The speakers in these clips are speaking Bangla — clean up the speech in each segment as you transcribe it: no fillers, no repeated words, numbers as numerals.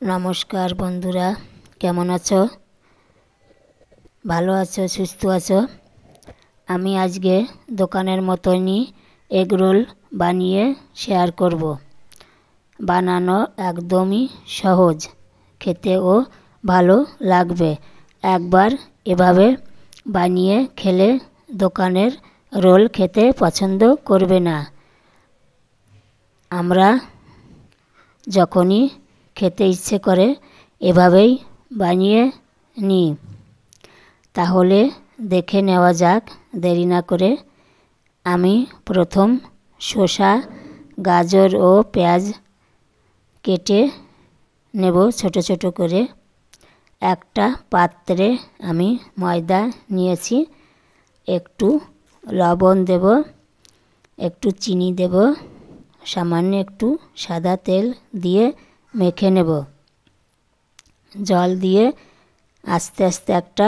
নমস্কার বন্ধুরা, কেমন আছো? ভালো আছো, সুস্থ আছো? আমি আজকে দোকানের মতনই এগ রোল বানিয়ে শেয়ার করব। বানানো একদমই সহজ, খেতেও ভালো লাগবে। একবার এভাবে বানিয়ে খেলে দোকানের রোল খেতে পছন্দ করবে না। আমরা যখনই খেতে ইচ্ছে করে এভাবেই বানিয়ে নিই। তাহলে দেখে নেওয়া যাক, দেরি না করে। আমি প্রথম শসা, গাজর ও পেঁয়াজ কেটে নেব ছোট ছোট করে। একটা পাত্রে আমি ময়দা নিয়েছি, একটু লবণ দেব, একটু চিনি দেব, সামান্য একটু সাদা তেল দিয়ে মেখে নেব। জল দিয়ে আস্তে আস্তে একটা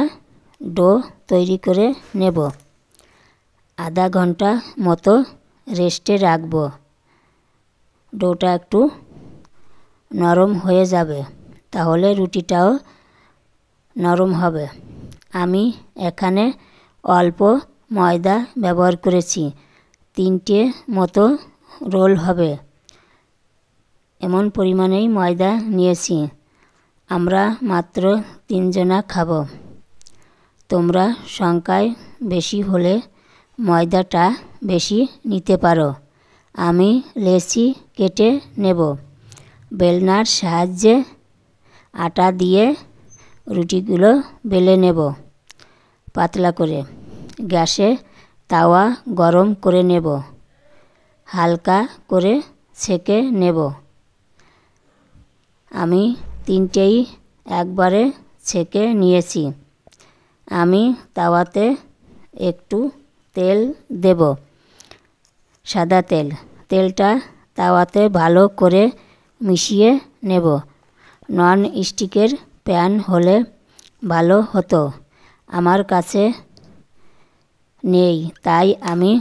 ডো তৈরি করে নেব। আধা ঘন্টা মতো রেস্টে রাখব। ডোটা একটু নরম হয়ে যাবে, তাহলে রুটিটাও নরম হবে। আমি এখানে অল্প ময়দা ব্যবহার করেছি, 3টে মতো রোল হবে এমন পরিমাণেই ময়দা নিয়েছি। আমরা মাত্র 3 জনা খাবো। তোমরা সংখ্যায় বেশি হলে ময়দাটা বেশি নিতে পারো। আমি লেচি কেটে নেব। বেলনার সাহায্যে আটা দিয়ে রুটিগুলো বেলে নেব পাতলা করে। গ্যাসে তাওয়া গরম করে নেব, হালকা করে সেঁকে নেব। আমি 3টেই একবারে ছেঁকে নিয়েছি। আমি তাওয়াতে একটু তেল দেব, সাদা তেল। তেলটা তাওয়াতে ভালো করে মিশিয়ে নেব। নন স্টিকের প্যান হলে ভালো হতো, আমার কাছে নেই, তাই আমি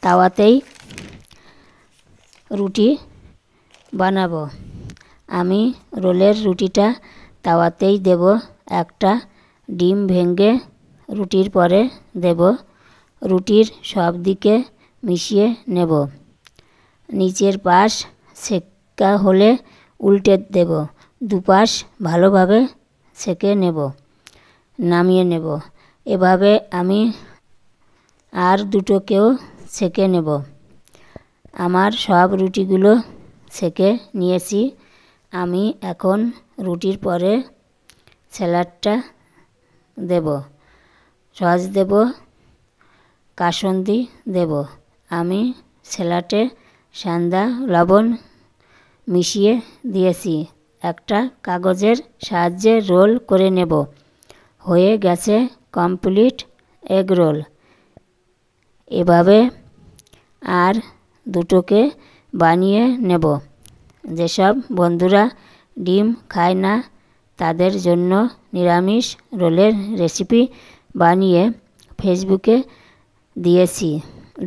তাওয়াতেই রুটি বানাবো। আমি রোলের রুটিটা তাওয়াতেই দেব। একটা ডিম ভেঙে রুটির পরে দেব। রুটির সব দিকে মিশিয়ে নেব। নিচের পাশ সেকা হলে উল্টে দেব। দুপাশ ভালোভাবে সেকে নেব, নামিয়ে নেব। এভাবে আমি আর দুটোকেও সেকে নেব। আমার সব রুটিগুলো সেকে নিয়েছি। আমি এখন রুটির পরে স্যালাডটা দেব, সস দেব, কাসুন্দি দেব। আমি স্যালাডে সাদা লবণ মিশিয়ে দিয়েছি। একটা কাগজের সাহায্যে রোল করে নেব। হয়ে গেছে কমপ্লিট এগ রোল। এভাবে আর দুটোকে বানিয়ে নেব। যেসব বন্ধুরা ডিম খায় না তাদের জন্য নিরামিষ রোলের রেসিপি বানিয়ে ফেসবুকে দিয়েছি,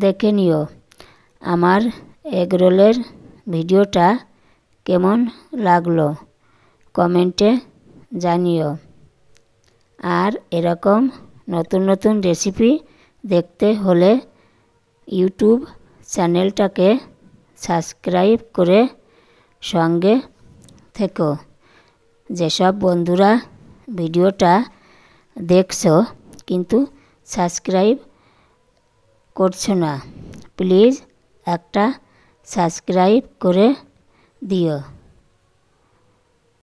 দেখে নিও। আমার এগ রোলের ভিডিওটা কেমন লাগলো কমেন্টে জানিও। আর এরকম নতুন নতুন রেসিপি দেখতে হলে ইউটিউব চ্যানেলটাকে সাবস্ক্রাইব করে সঙ্গে থেকো। যেসব বন্ধুরা ভিডিওটা দেখছো কিন্তু সাবস্ক্রাইব করছো না, প্লিজ একটা সাবস্ক্রাইব করে দিও।